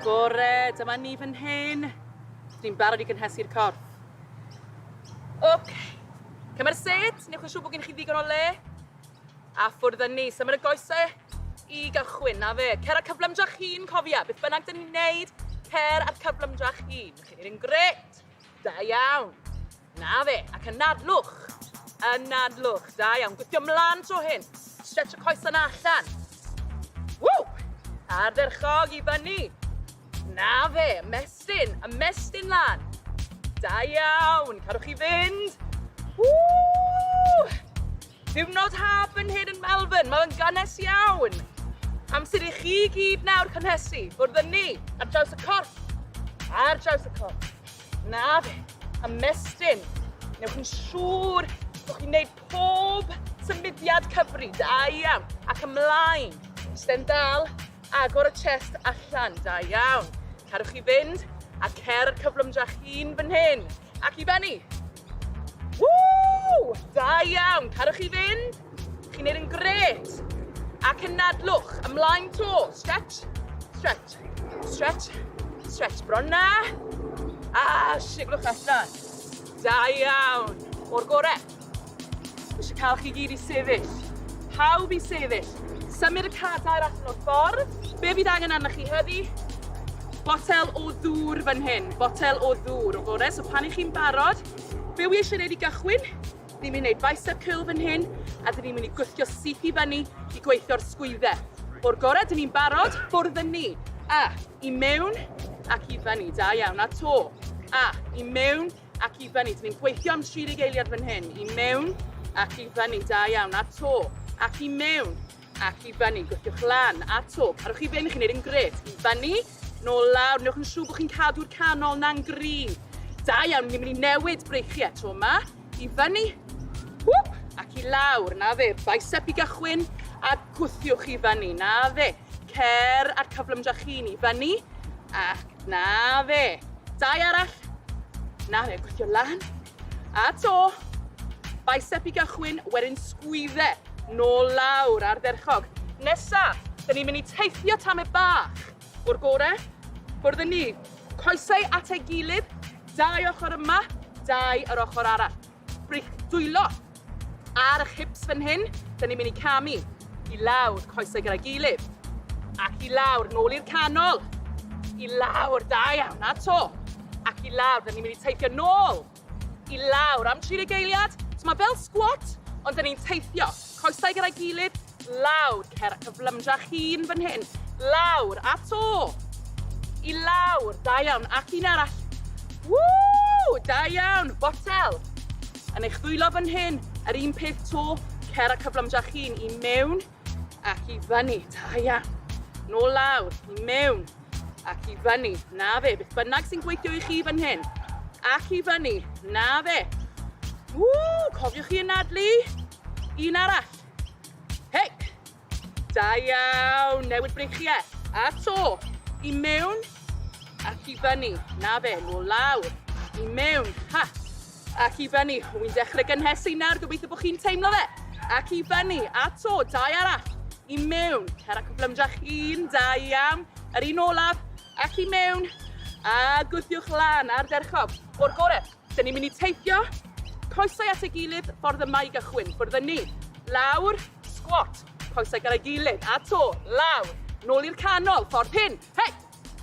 gore, dyma ni fan hyn. Ni'n barod I gynhesu'r corff. OK. Cymer set, newch yn siŵr bod gen chi ddigon o le. A ffwrdd â ni, symud y goesau I gychwyn, na fe. Cer ar cyflymdrach hun, cofia. Beth bynnag dyn ni'n neud, cer ar cyflymdrach hun. Chi'n neud yn gret. Da iawn. Na fe, ac ynadlwch. Ynadlwch, da iawn. Gwythio mlaen tro hyn. Stretch y coesau na allan. Ww! Ardderchog I fyny. Na fe, ymestyn lan. Da iawn, cadwch chi fynd. Ww! Diwrnod haf yn hyn yn Melbourne, mae'n gynnes iawn. Amser I chi gyd nawr cynhesu, bwrdd â ni, ar draws y corff. Ar draws y corff. Na fe, ymestyn. Newch yn siŵr bod chi'n neud pob symudiad cyfri, da iawn. Ac ymlaen, isten dal, agor y chest allan, da iawn. Cadwch chi fynd, a cer ar cyflymdrach hun fan hyn. Ac I fyny. Ww! Da iawn, cadwch chi fynd. Chi'n neud yn gret. Ac ynadlwch, ymlaen to. Stretch, stretch, stretch, stretch. Bron na. A, siglwch allan. Da iawn. O'r gore. Eisiau cael chi gyd I sefyll. Pawb I sefyll. Symud y cadair allan o'r ffordd. Be fydd angen arnoch chi heddi? Botel o ddŵr fan hyn. Botel o ddŵr o gore. So pan I chi'n barod, be wi eisiau gwneud I gychwyn? Ni'n mynd I wneud bicep curl fan hyn, a dyn ni'n mynd I gwythio syth I fyny I gweithio'r sgwyddau. O'r gore, dyn ni'n barod, bwrdd â ni. A, I mewn, ac I fyny. Da iawn, a to. A, I mewn, ac I fyny. Dyn ni'n gweithio am 30 eiliad fan hyn. I mewn, ac I fyny. Da iawn, a to. Ac I mewn, ac I fyny. Gwythiwch lan, a to. Cadwch chi fynd, chi'n neud yn gret. I fyny, nôl lawr. Newch yn siŵr bod chi'n cadw'r canol na'n grin. Da iawn, ni'n mynd I newid breichiau eto yma. I fyny, wwp, ac I lawr. Na fe, bicep I gychwyn, a gwthiwch I fyny. Na fe, cer ar cyflymdrach hun I fyny. Ac na fe. Dau arall. Na fe, gwthio lan. A to. Bicep I gychwyn, wedyn sgwyddau. Nôl lawr ar derchog. Nesa, dyn ni'n mynd I teithio tamau bach. O'r gore, bwrdd â ni. Coesau at ei gilydd, dau ochr yma, dau yr ochr arall. Brich dwylo ar eich hips fan hyn, dyn ni'n mynd I camu. I lawr, coesau gyda'i gilydd. Ac I lawr, nôl i'r canol. I lawr, da iawn, a to. Ac I lawr, dyn ni'n mynd I teithio nôl. I lawr, am 30 eiliad. So mae fel squat, ond dyn ni'n teithio. Coesau gyda'i gilydd, lawr, cer cyflymdrach hun fan hyn. Lawr, a to. I lawr, da iawn, ac un arall. Ww, da iawn, botel. Yn eich ddwylo fan hyn, yr un peth to, cer a cyflymdrach hun I mewn ac I fyny, da iawn. Nôl lawr, I mewn ac I fyny, na fe, beth bynnag sy'n gweithio I chi fan hyn. Ac I fyny, na fe. Ww, cofiwch chi ynadlu. Un arall. Hei! Da iawn, newid breichiau. A to, I mewn ac I fyny. Na fe, nôl lawr. I mewn, ha. Ac I fyny. Wy'n dechrau gynhesu nawr, gobeithio bod chi'n teimlo fe. Ac I fyny, a to, dau arall. I mewn, cer ac cyflymdrach un, da iawn. Yr un olaf, ac I mewn. A gwthiwch lan ar derchog. O'r gore, dyn ni'n mynd I teithio. Coesau at ei gilydd, ffordd yma I gychwyn. Bwrdd â ni. Lawr, squat. Coesau gyda'i gilydd, a to, lawr, nôl i'r canol, ffordd hyn, hei,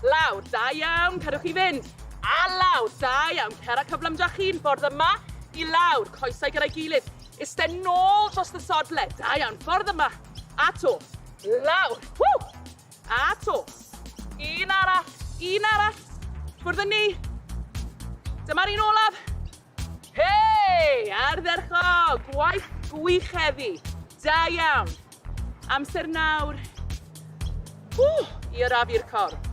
lawr, da iawn, cadwch chi fynd, a lawr, da iawn, cer a cyflymdrach un, ffordd yma, I lawr, coesau gyda'i gilydd, isten nôl dros y sodle, da iawn, ffordd yma, a to, lawr, ww, a to, un arall, ffordd â ni, dyma'r un olaf, hei, ardderchog, gwaith gwych heddi, da iawn. Amser nawr, I arafu'r corff.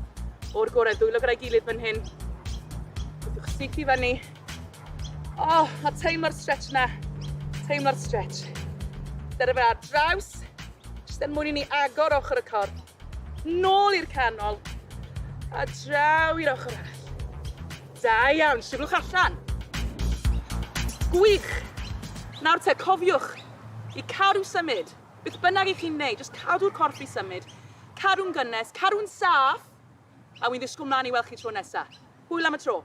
O'r gore, dwylo gyda'i gilydd fan hyn. Gwydwch syth I fyny. O, a teimlo'r stretch na. Teimlo'r stretch. Dyna fe ar draws. Jyst mwyn I ni agor ochr y corff. Nôl i'r canol. A draw i'r ochr arall. Da iawn, siglwch allan. Gwych. Nawr te, cofiwch. I cadw symud. Beth bynnag I chi'n neud, jyst cadw'r corff I symud. Cadw'n gynnes, cadw'n saff. A wy'n ddisgwyl mlaen i weld chi tro nesaf. Hwyl am y tro.